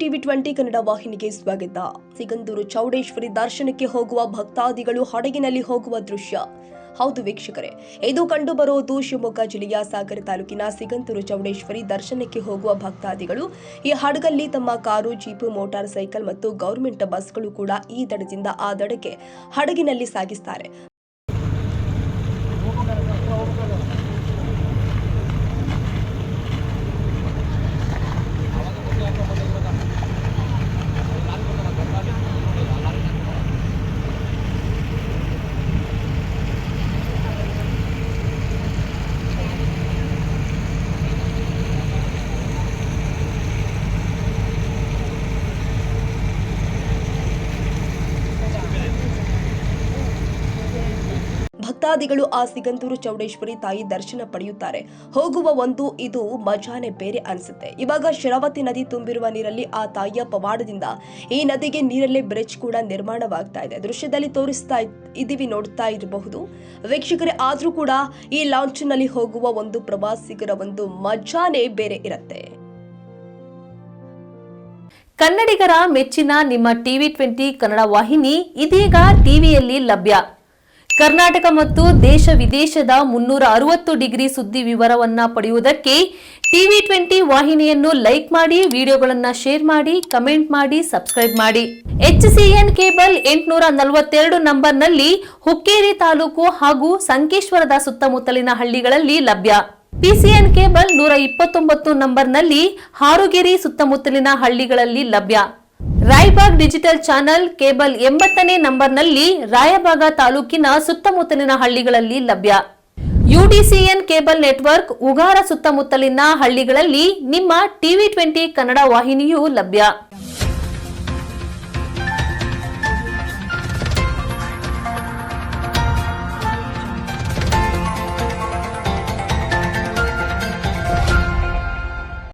TV 20 Kannada ವಾಹಿನಿಗೆ ಸ್ವಾಗತ. ಸಿಗಂದೂರು ಚೌಡೇಶ್ವರಿ ದರ್ಶನಕ್ಕೆ ಹೋಗುವ ಭಕ್ತಾದಿಗಳು ಹಡಗಿನಲ್ಲಿ ಹೋಗುವ ದೃಶ್ಯ. ಹೌದು ವೀಕ್ಷಕರೇ, ಇದು ಕಂಡು ಬರುವುದು ಶಿವಮೊಗ್ಗ ಜಿಲ್ಲೆಯ ಸಾಗರ ತಾಲೂಕಿನ ಸಿಗಂದೂರು ಚೌಡೇಶ್ವರಿ ದರ್ಶನಕ್ಕೆ ಹೋಗುವ ಭಕ್ತಾದಿಗಳು ಈ ಹಡಗಲ್ಲಿ ತಮ್ಮ ಕಾರು, ಜೀಪು, ಮೋಟಾರ್ ಸೈಕಲ್ ಮತ್ತು ಗವರ್ಮೆಂಟ್ ಬಸ್ಗಳು ಕೂಡ ಈ ದಡದಿಂದ ಆ ದಡಕ್ಕೆ ಹಡಗಿನಲ್ಲಿ ಸಾಗಿಸುತ್ತಾರೆ. ಭಕ್ತಾದಿಗಳು ಆ ಸಿಗಂದೂರು ಚೌಡೇಶ್ವರಿ ತಾಯಿ ದರ್ಶನ ಪಡೆಯುತ್ತಾರೆ. ಹೋಗುವ ಒಂದು ಇದು ಮಜಾನೆ ಬೇರೆ ಅನಿಸುತ್ತೆ. ಇವಾಗ ಶರಾವತಿ ನದಿ ತುಂಬಿರುವ ನೀರಲ್ಲಿ ಆ ತಾಯಿಯ ಪವಾಡದಿಂದ ಈ ನದಿಗೆ ನೀರಲ್ಲೇ ಬ್ರಿಡ್ಜ್ ಕೂಡ ನಿರ್ಮಾಣವಾಗ್ತಾ ಇದೆ. ದೃಶ್ಯದಲ್ಲಿ ತೋರಿಸ್ತಾ ಇದೀವಿ, ನೋಡ್ತಾ ಇರಬಹುದು ವೀಕ್ಷಕರೇ. ಆದ್ರೂ ಕೂಡ ಈ ಲಾಂಚ್ ನಲ್ಲಿ ಹೋಗುವ ಒಂದು ಪ್ರವಾಸಿಗರ ಒಂದು ಮಜಾನೆ ಬೇರೆ ಇರುತ್ತೆ. ಕನ್ನಡಿಗರ ಮೆಚ್ಚಿನ ನಿಮ್ಮ ಟಿವಿ 20 ಕನ್ನಡ ವಾಹಿನಿ ಇದೀಗ ಟಿವಿಯಲ್ಲಿ ಲಭ್ಯ. ಕರ್ನಾಟಕ ಮತ್ತು ದೇಶ ವಿದೇಶದ 360 ಡಿಗ್ರಿ ಸುದ್ದಿ ವಿವರವನ್ನ ಪಡೆಯುವುದಕ್ಕೆ ಟಿವಿ 20 ವಾಹಿನಿಯನ್ನು ಲೈಕ್ ಮಾಡಿ, ವಿಡಿಯೋಗಳನ್ನು ಶೇರ್ ಮಾಡಿ, ಕಮೆಂಟ್ ಮಾಡಿ, ಸಬ್ಸ್ಕ್ರೈಬ್ ಮಾಡಿ. HCN ಕೇಬಲ್ 842 ನಂಬರ್ನಲ್ಲಿ ಹುಕ್ಕೇರಿ ತಾಲೂಕು ಹಾಗೂ ಸಂಕೇಶ್ವರದ ಸುತ್ತಮುತ್ತಲಿನ ಹಳ್ಳಿಗಳಲ್ಲಿ ಲಭ್ಯ. PCN ಕೇಬಲ್ 129 ನಂಬರ್ನಲ್ಲಿ ಹಾರುಗೆರೆ ಸುತ್ತಮುತ್ತಲಿನ ಹಳ್ಳಿಗಳಲ್ಲಿ ಲಭ್ಯ. ರಾಯಬಾಗ್ ಡಿಜಿಟಲ್ ಚಾನೆಲ್ ಕೇಬಲ್ 80ನೇ ನಂಬರ್ನಲ್ಲಿ ರಾಯಬಾಗ ತಾಲೂಕಿನ ಸುತ್ತಮುತ್ತಲಿನ ಹಳ್ಳಿಗಳಲ್ಲಿ ಲಭ್ಯ. UDCN ಕೇಬಲ್ ನೆಟ್ವರ್ಕ್ ಉಗಾರ ಸುತ್ತಮುತ್ತಲಿನ ಹಳ್ಳಿಗಳಲ್ಲಿ ನಿಮ್ಮ ಟಿವಿ 20 ಕನ್ನಡ ವಾಹಿನಿಯೂ ಲಭ್ಯ.